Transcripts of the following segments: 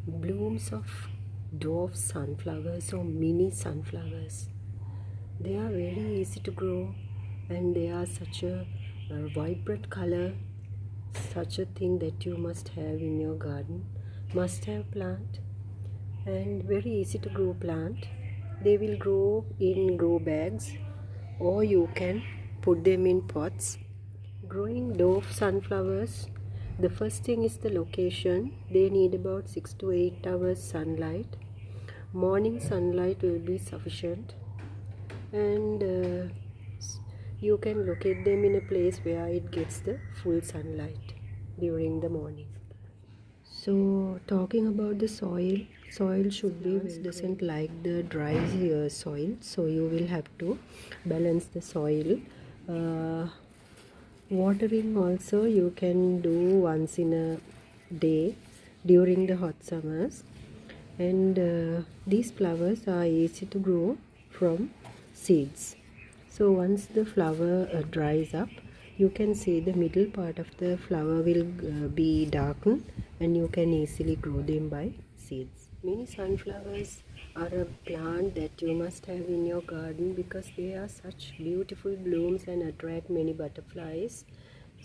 blooms of dwarf sunflowers or mini sunflowers. They are very easy to grow and they are such a vibrant color, such a thing that you must have in your garden, must have plant, and very easy to grow plant. They will grow in grow bags or you can put them in pots. Growing dwarf sunflowers, the first thing is the location. They need about 6 to 8 hours sunlight. Morning sunlight will be sufficient, and you can locate them in a place where it gets the full sunlight during the morning. So talking about the soil should be doesn't like the dry soil, so you will have to balance the soil. Watering also you can do once in a day during the hot summers, and these flowers are easy to grow from seeds. So once the flower dries up, you can see the middle part of the flower will be darkened, and you can easily grow them by seeds. Mini sunflowers are a plant that you must have in your garden because they are such beautiful blooms and attract many butterflies.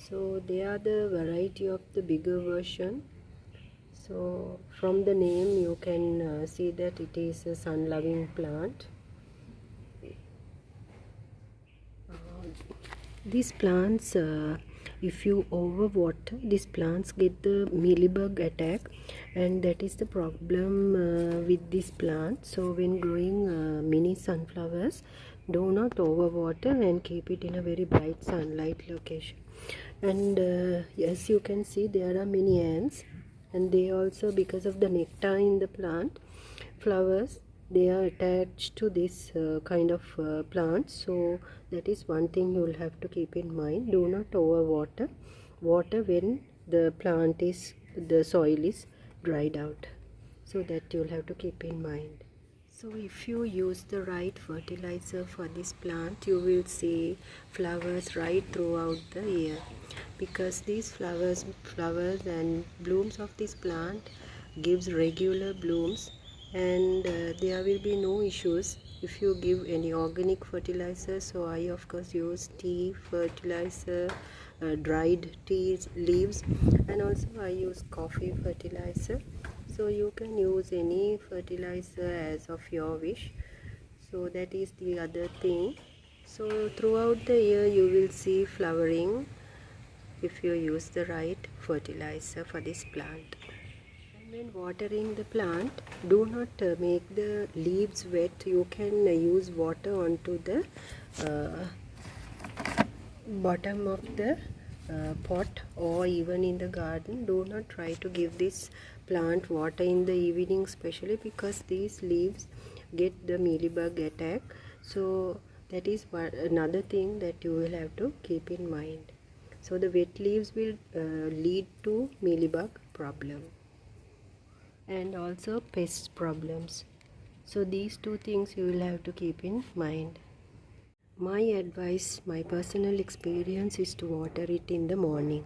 So they are the variety of the bigger version. So from the name you can see that it is a sun-loving plant. These plants, if you overwater, these plants get the mealybug attack, and that is the problem with this plant. So when growing mini sunflowers, do not overwater and keep it in a very bright sunlight location. And as you can see, there are many ants, and they also, because of the nectar in the plant flowers, they are attached to this kind of plant. So that is one thing you will have to keep in mind. Do not overwater. Water when the soil is dried out. So that you will have to keep in mind. So if you use the right fertilizer for this plant, you will see flowers right throughout the year, because these flowers and blooms of this plant gives regular blooms, and there will be no issues if you give any organic fertilizer. So I of course use tea fertilizer, dried tea leaves, and also I use coffee fertilizer. So you can use any fertilizer as of your wish. So that is the other thing. So throughout the year you will see flowering if you use the right fertilizer for this plant. When watering the plant, do not make the leaves wet. You can use water onto the bottom of the pot or even in the garden. Do not try to give this plant water in the evening, especially because these leaves get the mealybug attack. So that is another thing that you will have to keep in mind. So the wet leaves will lead to mealybug problem and also pest problems. So these two things you will have to keep in mind. My advice, my personal experience is to water it in the morning.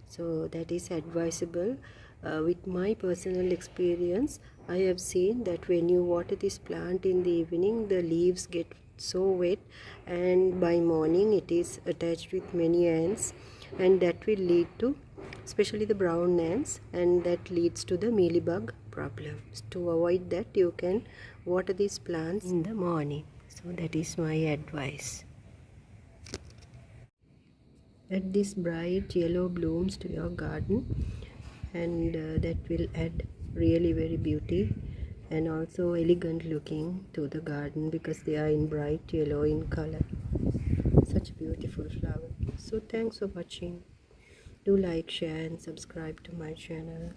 So that is advisable. With my personal experience, I have seen that when you water this plant in the evening, the leaves get so wet, and by morning it is attached with many ants, and that will lead to, especially the brown ants, and that leads to the mealybug problem. To avoid that, you can water these plants in the morning. So that is my advice. Add these bright yellow blooms to your garden, and that will add really very beauty and also elegant looking to the garden, because they are in bright yellow in color. Such beautiful flower. So thanks for watching. Do like, share and subscribe to my channel.